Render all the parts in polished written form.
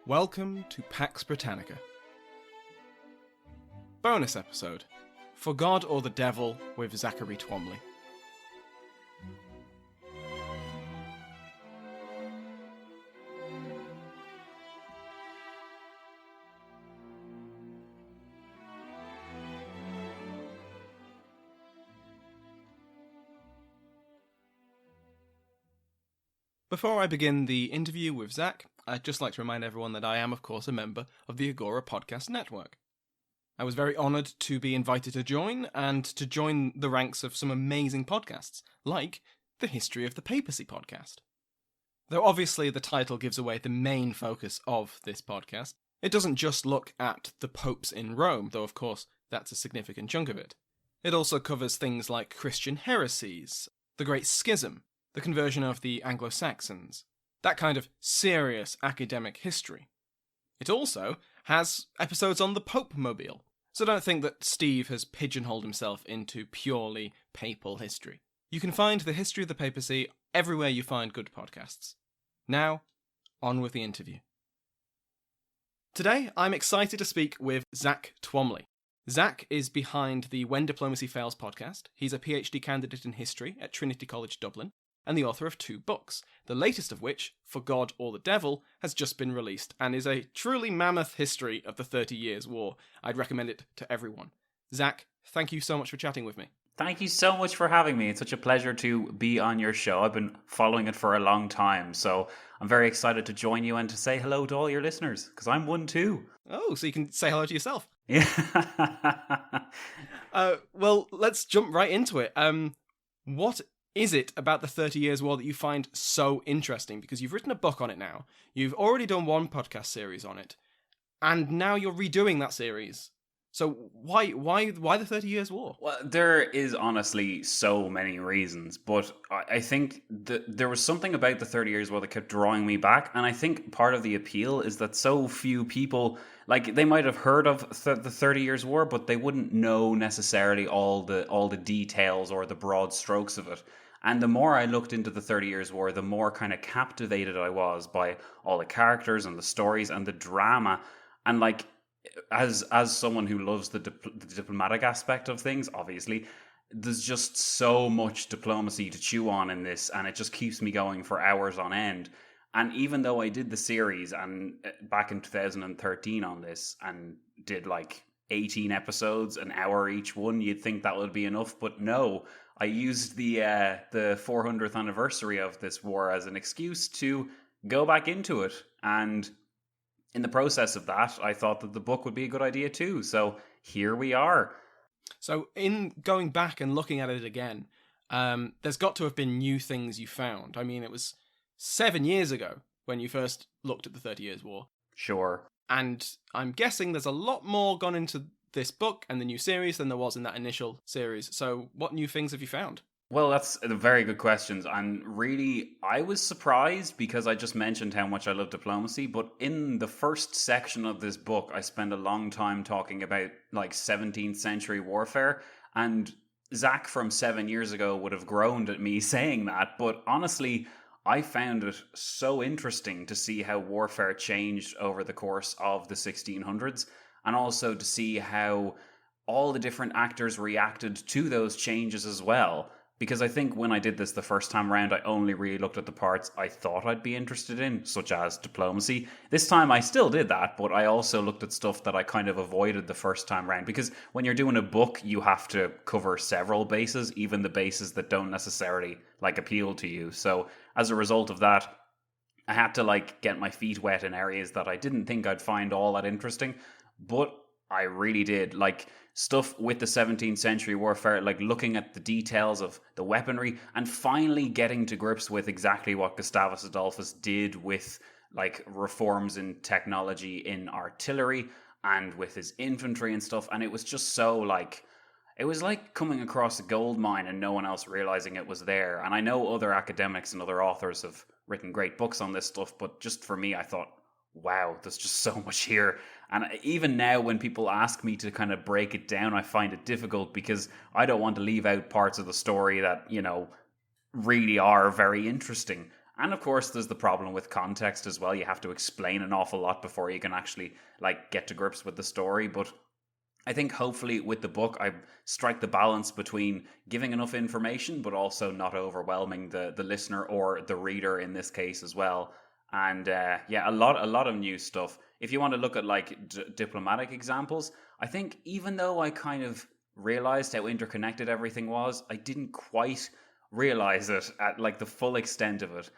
Welcome to Pax Britannica. Bonus episode, For God or the Devil with Zachary Twamley. Before I begin the interview with Zach, I'd just like to remind everyone that I am, of course, a member of the Agora Podcast Network. I was very honoured to be invited to join, and to join the ranks of some amazing podcasts, like the History of the Papacy podcast. Though obviously the title gives away the main focus of this podcast, it doesn't just look at the popes in Rome, though of course that's a significant chunk of it. It also covers things like Christian heresies, the Great Schism, the conversion of the Anglo-Saxons, that kind of serious academic history. It also has episodes on the Pope-mobile, so don't think that Steve has pigeonholed himself into purely papal history. You can find the History of the Papacy everywhere you find good podcasts. Now, on with the interview. Today, I'm excited to speak with Zack Twamley. Zach is behind the When Diplomacy Fails podcast. He's a PhD candidate in history at Trinity College Dublin, and the author of 2 books, the latest of which, For God or the Devil, has just been released, and is a truly mammoth history of the 30 Years' War. I'd recommend it to everyone. Zach, thank you so much for chatting with me. Thank you so much for having me. It's such a pleasure to be on your show. I've been following it for a long time, so I'm very excited to join you and to say hello to all your listeners, because I'm one too. Oh, so you can say hello to yourself. Yeah. Well, let's jump right into it. What is it about the 30 Years' War that you find so interesting? Because you've written a book on it now, you've already done one podcast series on it, and now you're redoing that series. So why the 30 Years' War? Well, there is honestly so many reasons, but I think that there was something about the 30 Years' War that kept drawing me back, and I think part of the appeal is that so few people, like, they might have heard of the 30 Years' War, but they wouldn't know necessarily all the details or the broad strokes of it. And the more I looked into the 30 Years' War, the more kind of captivated I was by all the characters and the stories and the drama. And like, as someone who loves the diplomatic aspect of things, obviously, there's just so much diplomacy to chew on in this, and it just keeps me going for hours on end. And even though I did the series and back in 2013 on this and did like 18 episodes, an hour each one, you'd think that would be enough, but no. I used the 400th anniversary of this war as an excuse to go back into it. And in the process of that, I thought that the book would be a good idea too. So here we are. So in going back and looking at it again, there's got to have been new things you found. I mean, it was 7 years ago when you first looked at the 30 Years' War. Sure. And I'm guessing there's a lot more gone into this book and the new series than there was in that initial series. So what new things have you found? Well, that's a very good questions. And really, I was surprised because I just mentioned how much I love diplomacy. But in the first section of this book, I spend a long time talking about like 17th century warfare. And Zach from 7 years ago would have groaned at me saying that. But honestly, I found it so interesting to see how warfare changed over the course of the 1600s. And also to see how all the different actors reacted to those changes as well. Because I think when I did this the first time around, I only really looked at the parts I thought I'd be interested in, such as diplomacy. This time I still did that, but I also looked at stuff that I kind of avoided the first time around. Because when you're doing a book, you have to cover several bases, even the bases that don't necessarily like appeal to you. So as a result of that, I had to like get my feet wet in areas that I didn't think I'd find all that interesting. But I really did. Like, stuff with the 17th century warfare, like looking at the details of the weaponry and finally getting to grips with exactly what Gustavus Adolphus did with like reforms in technology in artillery and with his infantry and stuff. And it was just so like, it was like coming across a gold mine and no one else realizing it was there. And I know other academics and other authors have written great books on this stuff, but just for me, I thought, wow, there's just so much here. And even now when people ask me to kind of break it down, I find it difficult because I don't want to leave out parts of the story that, you know, really are very interesting. And of course, there's the problem with context as well. You have to explain an awful lot before you can actually get to grips with the story. But I think hopefully with the book, I strike the balance between giving enough information, but also not overwhelming the listener or the reader in this case as well. And a lot of new stuff. If you want to look at diplomatic examples, I think even though I kind of realized how interconnected everything was, I didn't quite realize it at the full extent of it.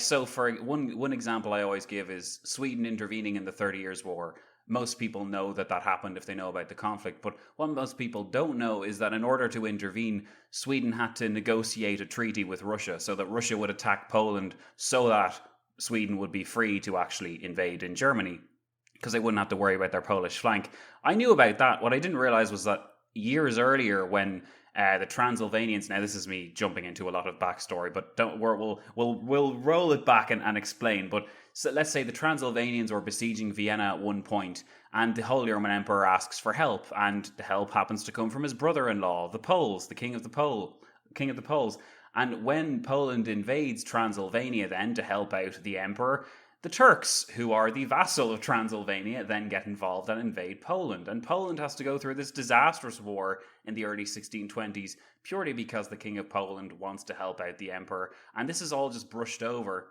So for one example I always give is Sweden intervening in the 30 Years' War. Most people know that happened if they know about the conflict, but what most people don't know is that in order to intervene, Sweden had to negotiate a treaty with Russia so that Russia would attack Poland so that Sweden would be free to actually invade in Germany, because they wouldn't have to worry about their Polish flank. I knew about that. What I didn't realize was that years earlier, when the Transylvanians, now this is me jumping into a lot of backstory, but we'll roll it back and explain. But so let's say the Transylvanians were besieging Vienna at one point, and the Holy Roman Emperor asks for help, and the help happens to come from his brother-in-law, the Poles, the king of the Poles. And when Poland invades Transylvania then to help out the emperor, the Turks, who are the vassal of Transylvania, then get involved and invade Poland. And Poland has to go through this disastrous war in the early 1620s purely because the King of Poland wants to help out the emperor. And this is all just brushed over.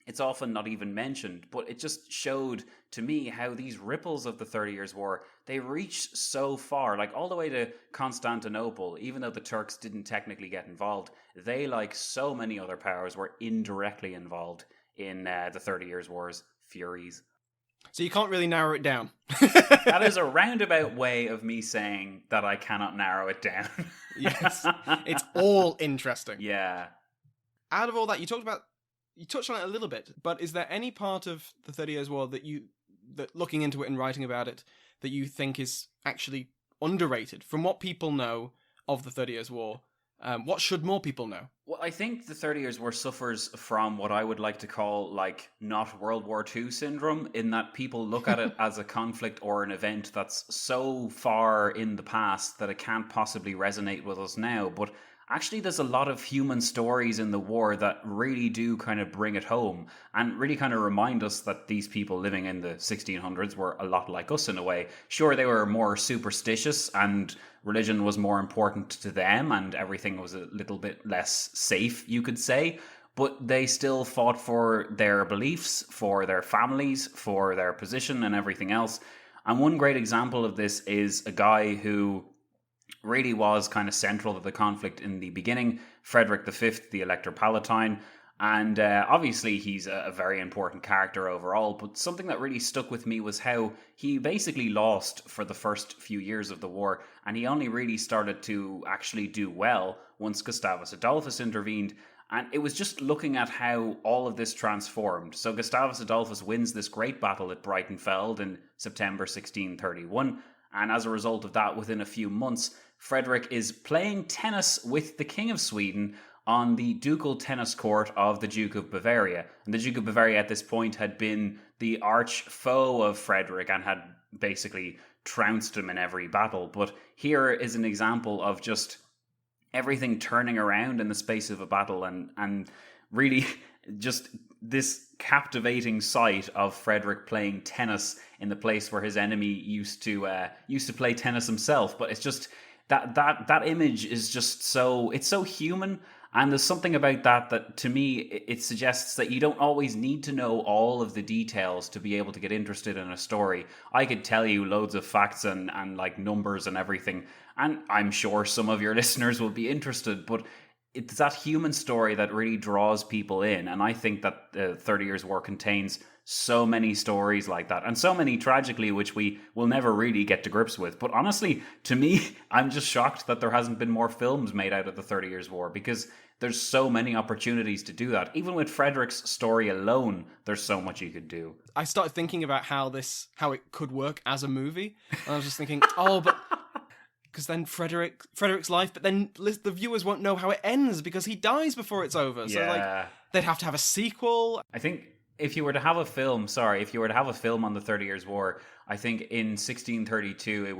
It's often not even mentioned, but it just showed to me how these ripples of the 30 Years' War, they reach so far, all the way to Constantinople. Even though the Turks didn't technically get involved, they, like so many other powers, were indirectly involved in the 30 Years' War's furies. So you can't really narrow it down. That is a roundabout way of me saying that I cannot narrow it down. Yes, it's all interesting. Yeah. Out of all that, you touched on it a little bit, but is there any part of the 30 Years' War that looking into it and writing about it, that you think is actually underrated from what people know of the 30 Years' War? What should more people know? Well, I think the 30 Years' War suffers from what I would like to call, not World War II syndrome, in that people look at it as a conflict or an event that's so far in the past that it can't possibly resonate with us now. But actually, there's a lot of human stories in the war that really do kind of bring it home and really kind of remind us that these people living in the 1600s were a lot like us in a way. Sure, they were more superstitious and religion was more important to them and everything was a little bit less safe, you could say. But they still fought for their beliefs, for their families, for their position and everything else. And one great example of this is a guy who really was kind of central to the conflict in the beginning, Frederick V, the Elector Palatine. And obviously he's a very important character overall, but something that really stuck with me was how he basically lost for the first few years of the war, and he only really started to actually do well once Gustavus Adolphus intervened. And it was just looking at how all of this transformed. So Gustavus Adolphus wins this great battle at Breitenfeld in September 1631, and as a result of that, within a few months, Frederick is playing tennis with the King of Sweden on the ducal tennis court of the Duke of Bavaria. And the Duke of Bavaria at this point had been the arch foe of Frederick and had basically trounced him in every battle. But here is an example of just everything turning around in the space of a battle, and really just this captivating sight of Frederick playing tennis in the place where his enemy used to play tennis himself. But it's just that image is just it's so human. And there's something about that to me, it suggests that you don't always need to know all of the details to be able to get interested in a story. I could tell you loads of facts and numbers and everything, and I'm sure some of your listeners will be interested, but it's that human story that really draws people in. And I think that the 30 Years' War contains so many stories like that, and so many tragically which we will never really get to grips with. But honestly, to me, I'm just shocked that there hasn't been more films made out of the 30 Years' War, because there's so many opportunities to do that. Even with Frederick's story alone, there's so much you could do. I started thinking about how it could work as a movie, and I was just thinking, but because then Frederick's life, but then the viewers won't know how it ends because he dies before it's over. So they'd have to have a sequel. I think if you were to have a film on the 30 Years' War, I think in 1632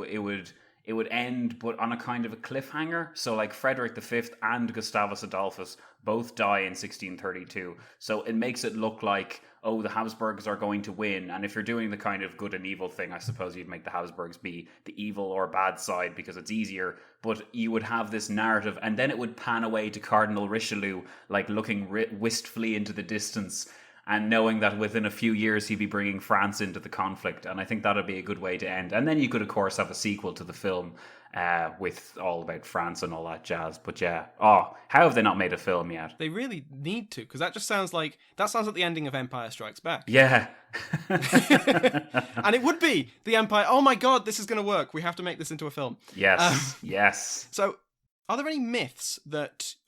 it would end, but on a kind of a cliffhanger. So like Frederick V and Gustavus Adolphus both die in 1632. So it makes it look like, oh, the Habsburgs are going to win. And if you're doing the kind of good and evil thing, I suppose you'd make the Habsburgs be the evil or bad side because it's easier. But you would have this narrative, and then it would pan away to Cardinal Richelieu, like looking wistfully into the distance and knowing that within a few years he'd be bringing France into the conflict. And I think that'd be a good way to end. And then you could, of course, have a sequel to the film with all about France and all that jazz. But yeah, how have they not made a film yet? They really need to, because that sounds like the ending of Empire Strikes Back. Yeah. And it would be the Empire. Oh my God, this is going to work. We have to make this into a film. Yes, yes. So are there any myths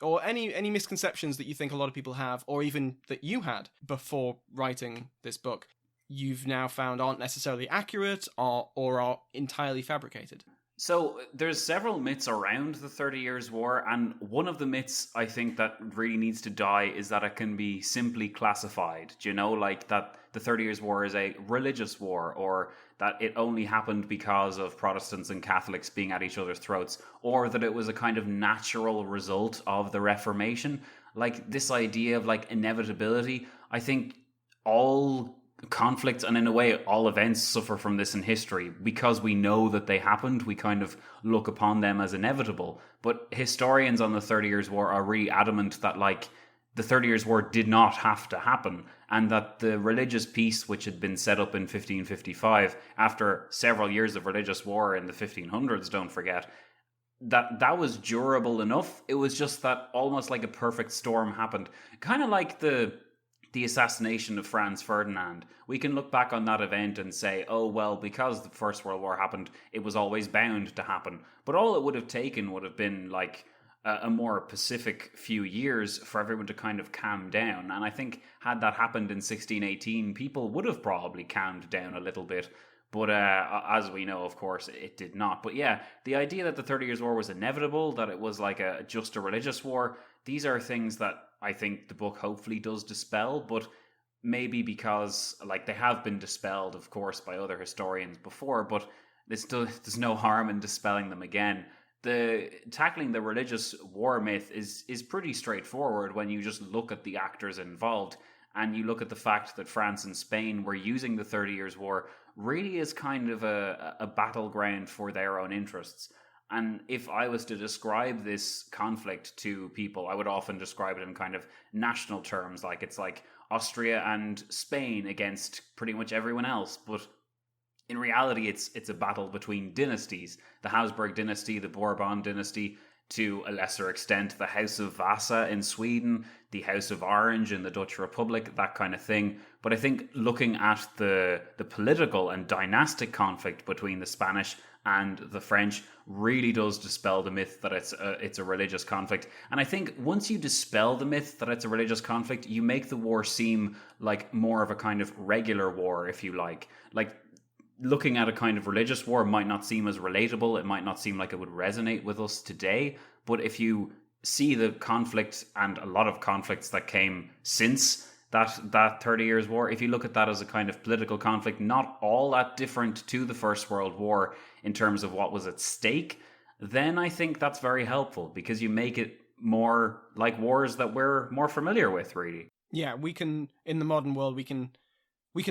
or any misconceptions that you think a lot of people have, or even that you had before writing this book, you've now found aren't necessarily accurate or are entirely fabricated? So there's several myths around the 30 Years' War, and one of the myths I think that really needs to die is that it can be simply classified. Do you know, like that the 30 Years' War is a religious war, or that it only happened because of Protestants and Catholics being at each other's throats, or that it was a kind of natural result of the Reformation. Like this idea of like inevitability, I think all conflicts and in a way all events suffer from this in history because we know that they happened. We kind of look upon them as inevitable, but historians on the 30 Years' War are really adamant that like the 30 Years' War did not have to happen, and that the religious peace which had been set up in 1555 after several years of religious war in the 1500s, don't forget, that was durable enough. It was just that almost like a perfect storm happened, kind of like the assassination of Franz Ferdinand. We can look back on that event and say, oh, well, because the First World War happened, it was always bound to happen. But all it would have taken would have been like a more pacific few years for everyone to kind of calm down. And I think had that happened in 1618, people would have probably calmed down a little bit. But as we know, of course, it did not. But yeah, the idea that the 30 Years' War was inevitable, that it was like just a religious war, these are things that I think the book hopefully does dispel, but maybe because like they have been dispelled, of course, by other historians before, but there's no harm in dispelling them again. Tackling the religious war myth is pretty straightforward when you just look at the actors involved and you look at the fact that France and Spain were using the 30 Years' War really is kind of a battleground for their own interests. And if I was to describe this conflict to people, I would often describe it in kind of national terms, like it's like Austria and Spain against pretty much everyone else. But in reality, it's a battle between dynasties. The Habsburg dynasty, the Bourbon dynasty, to a lesser extent, the House of Vasa in Sweden, the House of Orange in the Dutch Republic, that kind of thing. But I think looking at the political and dynastic conflict between the Spanish and the French really does dispel the myth that it's a religious conflict. And I think once you dispel the myth that it's a religious conflict, you make the war seem like more of a kind of regular war, if you like. Like looking at a kind of religious war might not seem as relatable. It might not seem like it would resonate with us today. But if you see the conflict and a lot of conflicts that came since that 30 Years' War, if you look at that as a kind of political conflict, not all that different to the First World War in terms of what was at stake, then I think that's very helpful because you make it more like wars that we're more familiar with, really. Yeah, we can, in the modern world, we can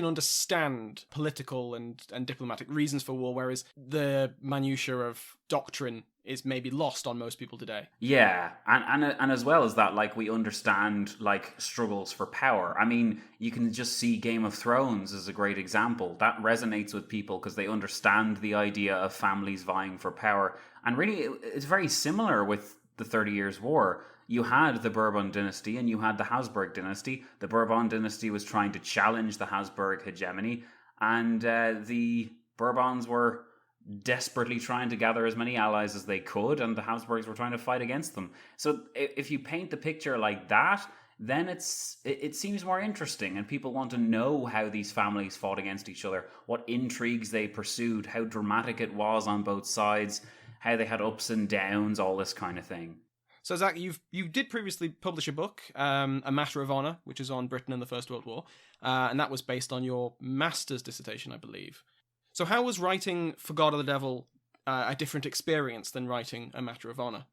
understand political and diplomatic reasons for war, whereas the minutiae of doctrine is maybe lost on most people today. Yeah, and as well as that, like we understand like struggles for power. I mean, you can just see Game of Thrones as a great example. That resonates with people because they understand the idea of families vying for power. And really, it's very similar with the 30 Years' War. You had the Bourbon dynasty and you had the Habsburg dynasty. The Bourbon dynasty was trying to challenge the Habsburg hegemony, and the Bourbons were desperately trying to gather as many allies as they could, and the Habsburgs were trying to fight against them. So if you paint the picture like that, then it seems more interesting, and people want to know how these families fought against each other, what intrigues they pursued, how dramatic it was on both sides, how they had ups and downs, all this kind of thing. So, Zach, you did previously publish a book, A Matter of Honour, which is on Britain and the First World War, and that was based on your master's dissertation, I believe. So how was writing For God or the Devil a different experience than writing A Matter of Honor.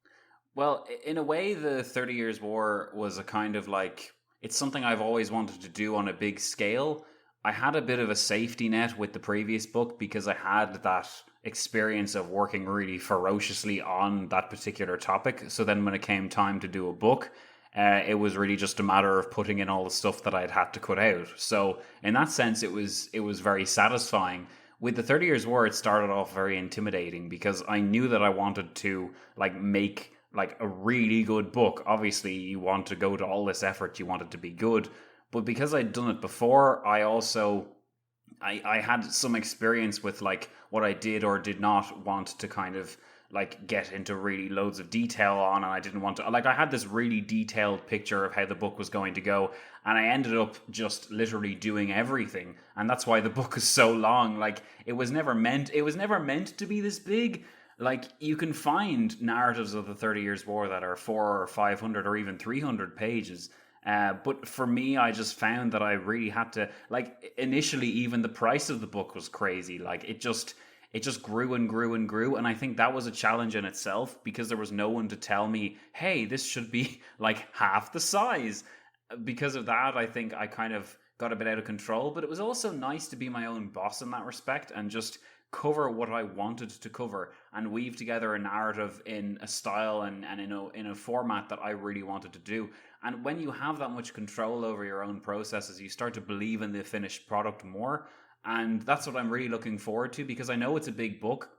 Well, in a way, the 30 Years' War was a kind of like, it's something I've always wanted to do on a big scale. I had a bit of a safety net with the previous book because I had that experience of working really ferociously on that particular topic. So then when it came time to do a book, it was really just a matter of putting in all the stuff that I'd had to cut out. So in that sense, it was very satisfying. With the 30 Years' War, it started off very intimidating because I knew that I wanted to make a really good book. Obviously, you want to go to all this effort, you want it to be good. But because I'd done it before, I also I had some experience with what I did or did not want to kind of get into really loads of detail on, and I didn't want to I had this really detailed picture of how the book was going to go, and I ended up just literally doing everything, and that's why the book is so long. It was never meant to be this big. You can find narratives of the 30 Years' War that are 400 or 500 or even 300 pages. But for me, I just found that I really had to, initially, even the price of the book was crazy. It just grew and grew and grew. And I think that was a challenge in itself because there was no one to tell me, hey, this should be half the size. Because of that, I think I kind of got a bit out of control. But it was also nice to be my own boss in that respect and just cover what I wanted to cover and weave together a narrative in a style and in a format that I really wanted to do. And when you have that much control over your own processes, you start to believe in the finished product more. And that's what I'm really looking forward to, because I know it's a big book,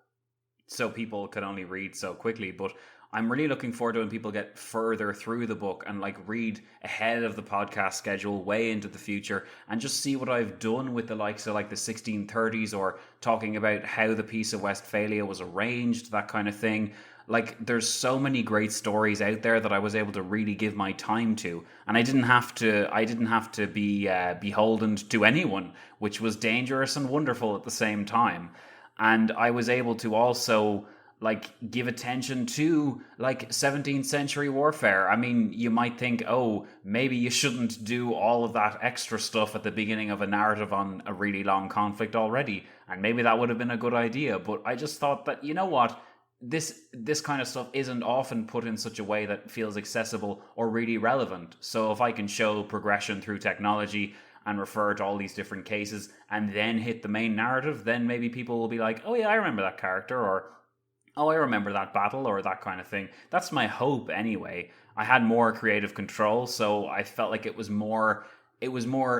so people can only read so quickly, but I'm really looking forward to when people get further through the book and read ahead of the podcast schedule way into the future and just see what I've done with the likes of the 1630s, or talking about how the Peace of Westphalia was arranged, that kind of thing. There's so many great stories out there that I was able to really give my time to, and I didn't have to be beholden to anyone, which was dangerous and wonderful at the same time. And I was able to also give attention to 17th century warfare. I mean, you might think, oh, maybe you shouldn't do all of that extra stuff at the beginning of a narrative on a really long conflict already, and maybe that would have been a good idea. But I just thought that, you know what, this kind of stuff isn't often put in such a way that feels accessible or really relevant. So if I can show progression through technology and refer to all these different cases and then hit the main narrative, then maybe people will be like, oh yeah, I remember that character, or oh, I remember that battle, or that kind of thing. That's my hope anyway. I had more creative control, so I felt like it was more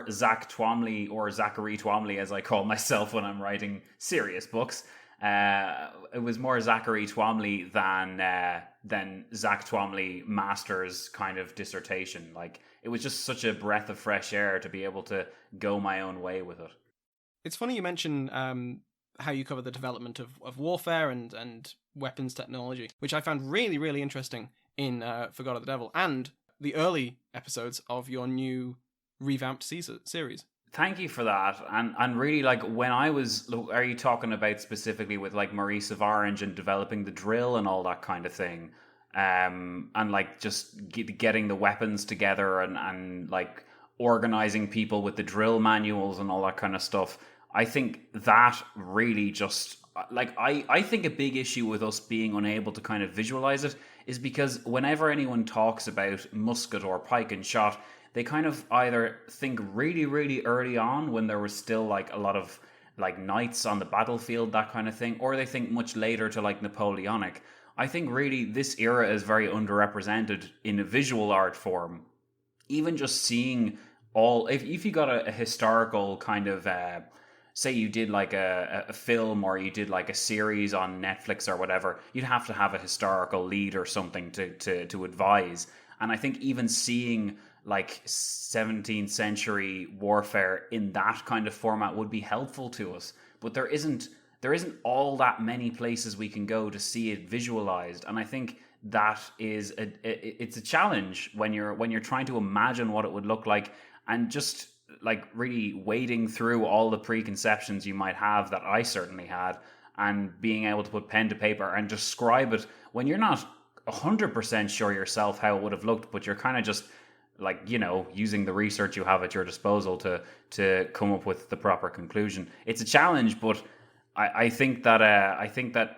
Zack Twamley, or Zachary Twamley as I call myself when I'm writing serious books. It was more Zachary Twamley than Zack Twamley master's kind of dissertation. It was just such a breath of fresh air to be able to go my own way with it. It's funny you mention how you cover the development of warfare and weapons technology, which I found really, really interesting in For God of the Devil, and the early episodes of your new revamped series. Thank you for that. And really, when I was, are you talking about specifically with Maurice of Orange and developing the drill and all that kind of thing? And just getting the weapons together and organizing people with the drill manuals and all that kind of stuff. I think that really just, I think a big issue with us being unable to kind of visualize it is because whenever anyone talks about musket or pike and shot, they kind of either think really, really early on when there was still a lot of knights on the battlefield, that kind of thing, or they think much later to Napoleonic. I think really this era is very underrepresented in a visual art form. Even just seeing if you got a historical kind of, say you did a film, or you did a series on Netflix or whatever, you'd have to have a historical lead or something to advise. And I think even seeing 17th century warfare in that kind of format would be helpful to us. But there isn't all that many places we can go to see it visualized. And I think that is it's a challenge when you're trying to imagine what it would look like, and just really wading through all the preconceptions you might have, that I certainly had, and being able to put pen to paper and describe it when you're not 100% sure yourself how it would have looked, but you're kind of just using the research you have at your disposal to come up with the proper conclusion. It's a challenge, but I think that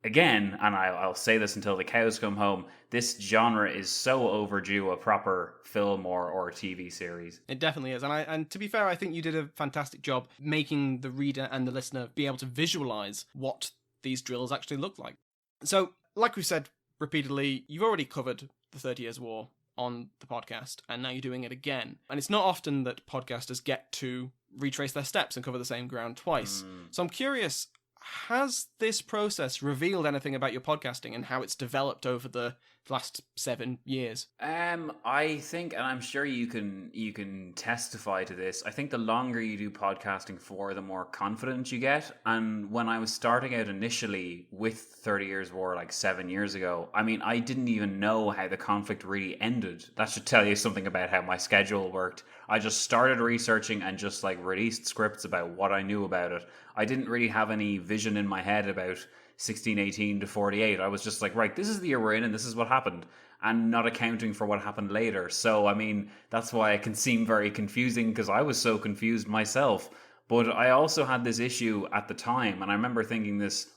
again, and I'll say this until the cows come home, this genre is so overdue a proper film or TV series. It definitely is. And to be fair, I think you did a fantastic job making the reader and the listener be able to visualize what these drills actually look like. So, like we've said repeatedly, you've already covered the 30 Years' War on the podcast, and now you're doing it again. And it's not often that podcasters get to retrace their steps and cover the same ground twice. So I'm curious, has this process revealed anything about your podcasting and how it's developed over the last 7 years? I think, and I'm sure you can testify to this, I think the longer you do podcasting for, the more confident you get. And when I was starting out initially with 30 Years War, like 7 years ago, I mean, I didn't even know how the conflict really ended. That should tell you something about how my schedule worked. I just started researching and just like released scripts about what I knew about it. I didn't really have any vision in my head about 1618 to 48. I was just like, right, this is the year we're in and this is what happened, and not accounting for what happened later. So, I mean, that's why it can seem very confusing, because I was so confused myself. But I also had this issue at the time, and I remember thinking this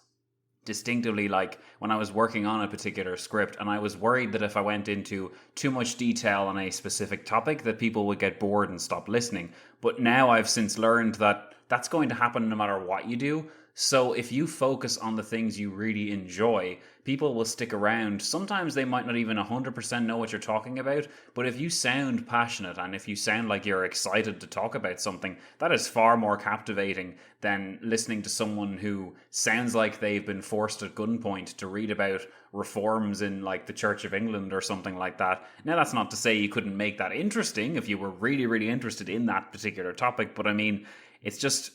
distinctively, like when I was working on a particular script, and I was worried that if I went into too much detail on a specific topic that people would get bored and stop listening. But now I've since learned that that's going to happen no matter what you do. So if you focus on the things you really enjoy, people will stick around. Sometimes they might not even 100% know what you're talking about, but if you sound passionate and if you sound like you're excited to talk about something, that is far more captivating than listening to someone who sounds like they've been forced at gunpoint to read about reforms in like the Church of England or something like that. Now, that's not to say you couldn't make that interesting if you were really, really interested in that particular topic, but I mean, it's just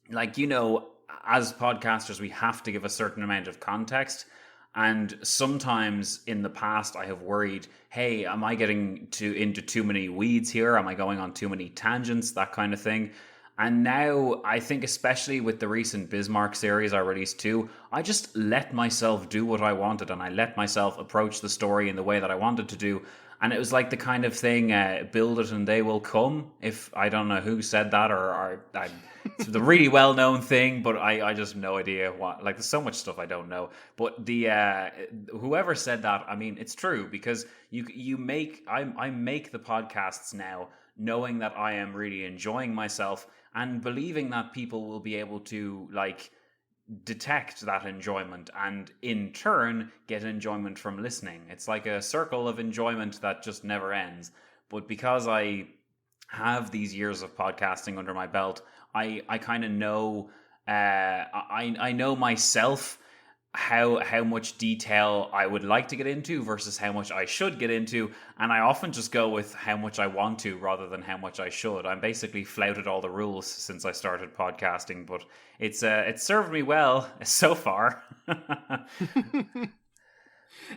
like, you know, as podcasters, we have to give a certain amount of context. And sometimes in the past, I have worried, hey, am I getting into too many weeds here? Am I going on too many tangents? That kind of thing. And now I think, especially with the recent Bismarck series I released too, I just let myself do what I wanted, and I let myself approach the story in the way that I wanted to do. And it was like the kind of thing, build it and they will come. If I don't know who said that, or it's the really well-known thing, but I just have no idea what. Like, there's so much stuff I don't know. But the whoever said that, I mean, it's true, because I make the podcasts now knowing that I am really enjoying myself and believing that people will be able to like detect that enjoyment and in turn get enjoyment from listening. It's like a circle of enjoyment that just never ends. But because I have these years of podcasting under my belt, I kind of know I know myself how much detail I would like to get into versus how much I should get into, and I often just go with how much I want to rather than how much I should. I'm basically flouted all the rules since I started podcasting, but it's served me well so far.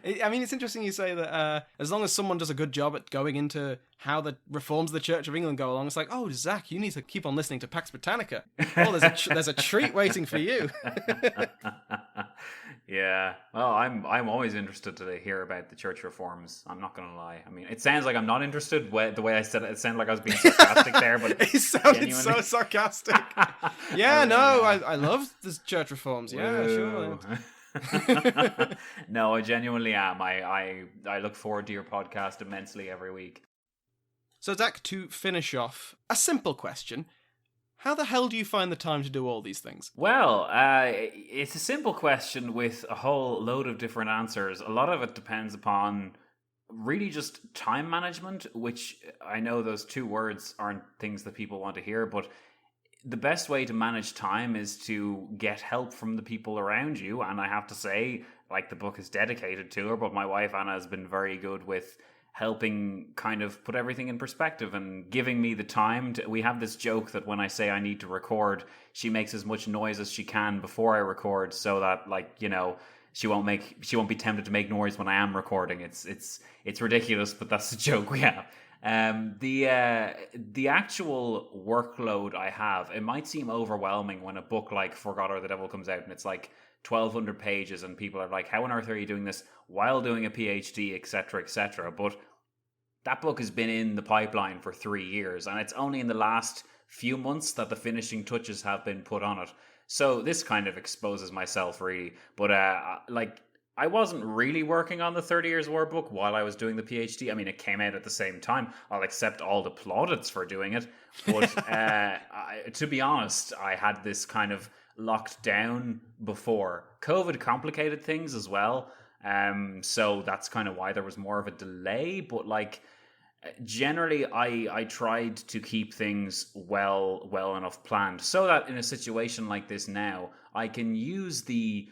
I mean, it's interesting you say that as long as someone does a good job at going into how the reforms of the Church of England go along, it's like, oh, Zach, you need to keep on listening to Pax Britannica. Oh, there's a treat waiting for you. Yeah, well, I'm always interested to hear about the church reforms. I'm not going to lie. I mean, it sounds like I'm not interested. The way I said it, it sounded like I was being sarcastic there, but it sounded so sarcastic. Yeah, I love the church reforms. Yeah, sure. No, I genuinely am. I look forward to your podcast immensely every week. So, Zach, to finish off, a simple question. How the hell do you find the time to do all these things? Well, it's a simple question with a whole load of different answers. A lot of it depends upon really just time management, which I know those two words aren't things that people want to hear, but the best way to manage time is to get help from the people around you. And I have to say, like, the book is dedicated to her, but my wife Anna has been very good with helping kind of put everything in perspective and giving me the time to. We have this joke that when I say I need to record, she makes as much noise as she can before I record, so that, like, you know, she won't be tempted to make noise when I am recording. It's ridiculous, but that's the joke we have. The actual workload I have, it might seem overwhelming when a book like For God or the Devil comes out and it's like 1,200 pages and people are like, how on earth are you doing this while doing a PhD, etc., etc. But that book has been in the pipeline for 3 years, and it's only in the last few months that the finishing touches have been put on it. So this kind of exposes myself really. But I wasn't really working on the 30 Years War book while I was doing the PhD. I mean, it came out at the same time. I'll accept all the plaudits for doing it. But to be honest, I had this kind of locked down before. COVID complicated things as well. So that's kind of why there was more of a delay. But generally, I tried to keep things well enough planned so that in a situation like this now, I can use the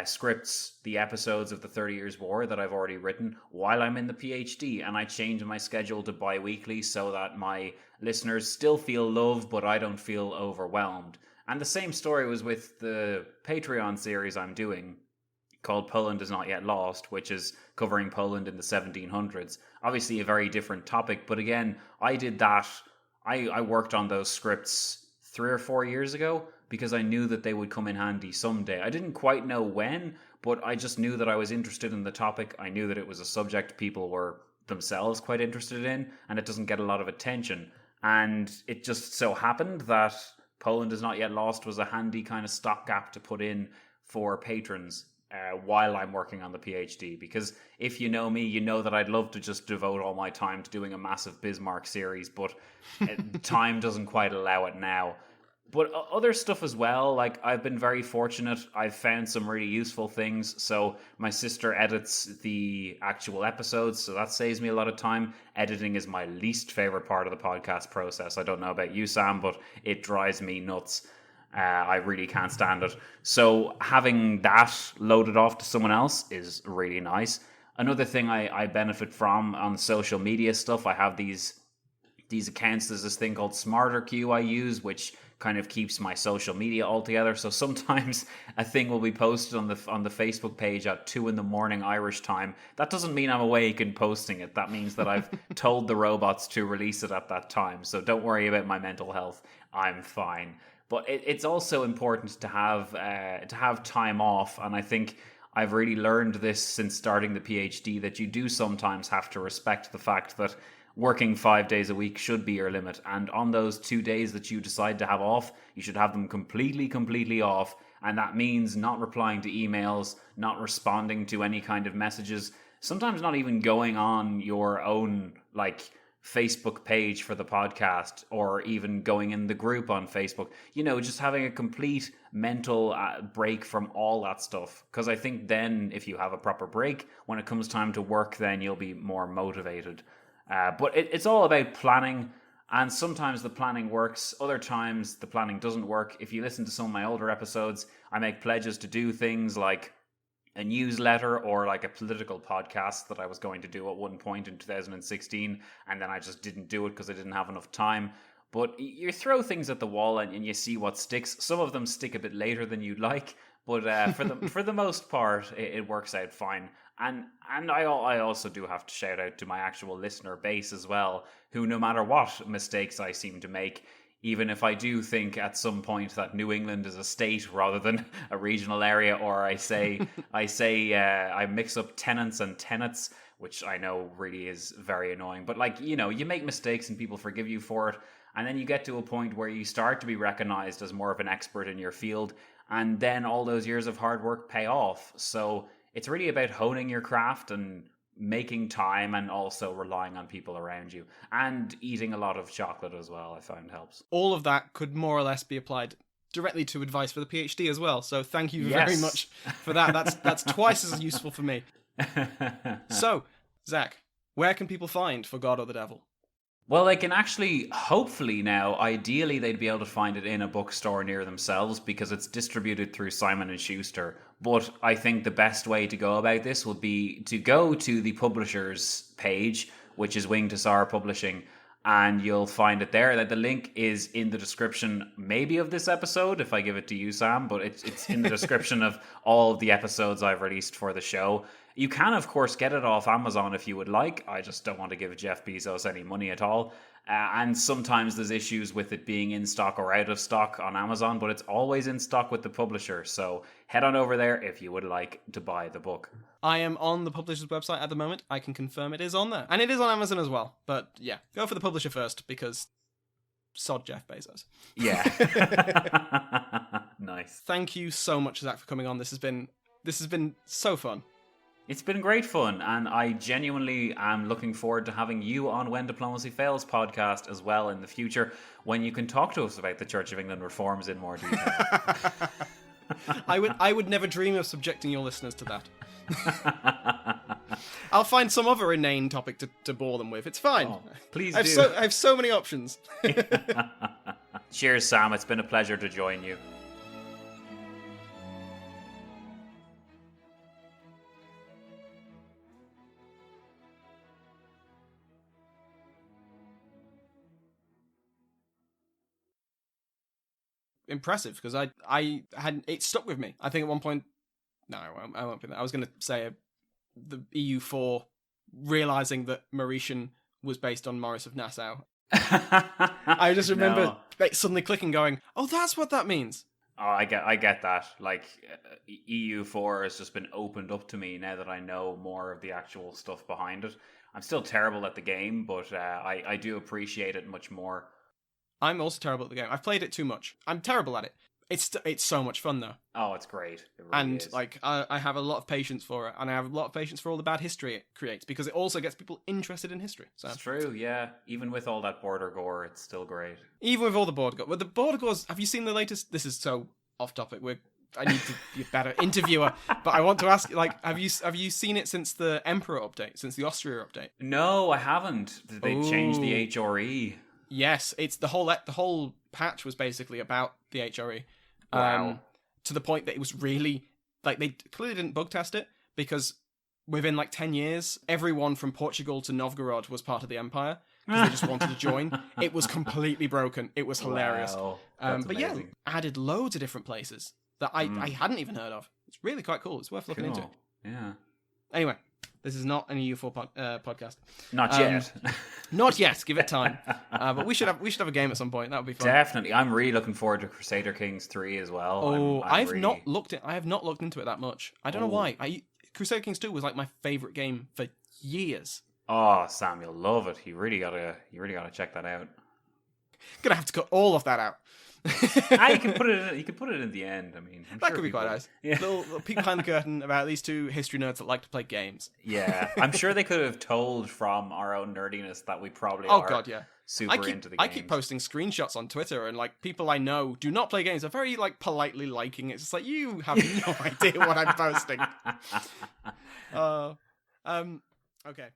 scripts, the episodes of the 30 Years War that I've already written while I'm in the PhD, and I change my schedule to bi-weekly so that my listeners still feel love, but I don't feel overwhelmed. And the same story was with the Patreon series I'm doing called Poland is Not Yet Lost, which is covering Poland in the 1700s. Obviously a very different topic, but again, I did that. I worked on those scripts 3 or 4 years ago because I knew that they would come in handy someday. I didn't quite know when, but I just knew that I was interested in the topic. I knew that it was a subject people were themselves quite interested in, and it doesn't get a lot of attention. And it just so happened that Poland is Not Yet Lost was a handy kind of stopgap to put in for patrons while I'm working on the PhD. Because if you know me, you know that I'd love to just devote all my time to doing a massive Bismarck series, but time doesn't quite allow it now. But other stuff as well, I've been very fortunate. I've found some really useful things. So my sister edits the actual episodes, so that saves me a lot of time. Editing is my least favorite part of the podcast process. I don't know about you, Sam, but it drives me nuts. I really can't stand it. So having that loaded off to someone else is really nice. Another thing I benefit from on social media stuff, I have these accounts. There's this thing called SmarterQ I use, which kind of keeps my social media all together. So sometimes a thing will be posted on the Facebook page at 2 a.m. Irish time. That doesn't mean I'm awake and posting it. That means that I've told the robots to release it at that time. So don't worry about my mental health. I'm fine. But it's also important to have time off, and I think I've really learned this since starting the PhD, that you do sometimes have to respect the fact that working 5 days a week should be your limit. And on those 2 days that you decide to have off, you should have them completely off. And that means not replying to emails, not responding to any kind of messages, sometimes not even going on your own, Facebook page for the podcast, or even going in the group on Facebook, just having a complete mental break from all that stuff. Because I think then if you have a proper break, when it comes time to work, then you'll be more motivated. But it's all about planning, and sometimes the planning works, other times the planning doesn't work. If you listen to some of my older episodes, I make pledges to do things like a newsletter or a political podcast that I was going to do at one point in 2016, and then I just didn't do it because I didn't have enough time. But you throw things at the wall and you see what sticks. Some of them stick a bit later than you'd like, but for the most part, it works out fine. And I also do have to shout out to my actual listener base as well, who, no matter what mistakes I seem to make, even if I do think at some point that New England is a state rather than a regional area, or I mix up tenants and tenets, which I know really is very annoying. But you make mistakes and people forgive you for it. And then you get to a point where you start to be recognized as more of an expert in your field. And then all those years of hard work pay off. So it's really about honing your craft and making time, and also relying on people around you, and eating a lot of chocolate as well, I find helps. All of that could more or less be applied directly to advice for the PhD as well. So thank you very much for that. That's twice as useful for me. So, Zach, where can people find For God or the Devil? Well, they can actually, hopefully now, ideally they'd be able to find it in a bookstore near themselves, because it's distributed through Simon & Schuster. But I think the best way to go about this would be to go to the publisher's page, which is Wing to Sour Publishing, and you'll find it there. The link is in the description, maybe of this episode, if I give it to you, Sam, but it's in the description of all of the episodes I've released for the show. You can, of course, get it off Amazon if you would like. I just don't want to give Jeff Bezos any money at all. And sometimes there's issues with it being in stock or out of stock on Amazon, but it's always in stock with the publisher. So head on over there if you would like to buy the book. I am on the publisher's website at the moment. I can confirm it is on there. And it is on Amazon as well. But yeah, go for the publisher first, because sod Jeff Bezos. Yeah. Nice. Thank you so much, Zach, for coming on. This has been so fun. It's been great fun, and I genuinely am looking forward to having you on When Diplomacy Fails podcast as well in the future, when you can talk to us about the Church of England reforms in more detail. I would never dream of subjecting your listeners to that. I'll find some other inane topic to bore them with. It's fine. Oh, please I do. I have so many options. Cheers, Sam. It's been a pleasure to join you. Impressive, because I had it stuck with me. I think at one point, no, I won't be there. I was going to say the EU4 realizing that Mauritian was based on Maurice of Nassau. I just remember like suddenly clicking, going, "Oh, that's what that means." Oh, I get that. Like EU4 has just been opened up to me now that I know more of the actual stuff behind it. I'm still terrible at the game, but I do appreciate it much more. I'm also terrible at the game. I've played it too much. I'm terrible at it. It's so much fun though. Oh, it's great. It really and is. like I have a lot of patience for it, and I have a lot of patience for all the bad history it creates, because it also gets people interested in history. So it's true, yeah. Even with all that border gore, it's still great. Even with all the border gore. Well, the border gores. Have you seen the latest? This is so off topic. I need to be a better interviewer, but I want to ask, like, have you seen it since the Emperor update, since the Austria update? No, I haven't. They changed the HRE. Yes, it's the whole patch was basically about the HRE. Wow. To the point that it was really, like, they clearly didn't bug test it, because within like 10 years, everyone from Portugal to Novgorod was part of the Empire, because they just wanted to join. It was completely broken. It was hilarious. Wow. But yeah, added loads of different places that I hadn't even heard of. It's really quite cool. It's worth looking into. Yeah. Anyway, this is not an EU4 podcast. Not yet. Not yet. Give it time. But we should have a game at some point. That would be fun. Definitely. I'm really looking forward to Crusader Kings 3 as well. Oh, I have not looked into it that much. I don't know why. Crusader Kings 2 was like my favorite game for years. Oh, Sam, you'll love it. You really gotta check that out. Gonna have to cut all of that out. You can put it in the end. I mean, that could be quite nice. Yeah. Little peek behind the curtain about these two history nerds that like to play games. Yeah, I'm sure they could have told from our own nerdiness that we probably God, yeah. Super into the games. I keep posting screenshots on Twitter, and like people I know do not play games are very like politely liking it. It's just like, you have no idea what I'm posting. Okay.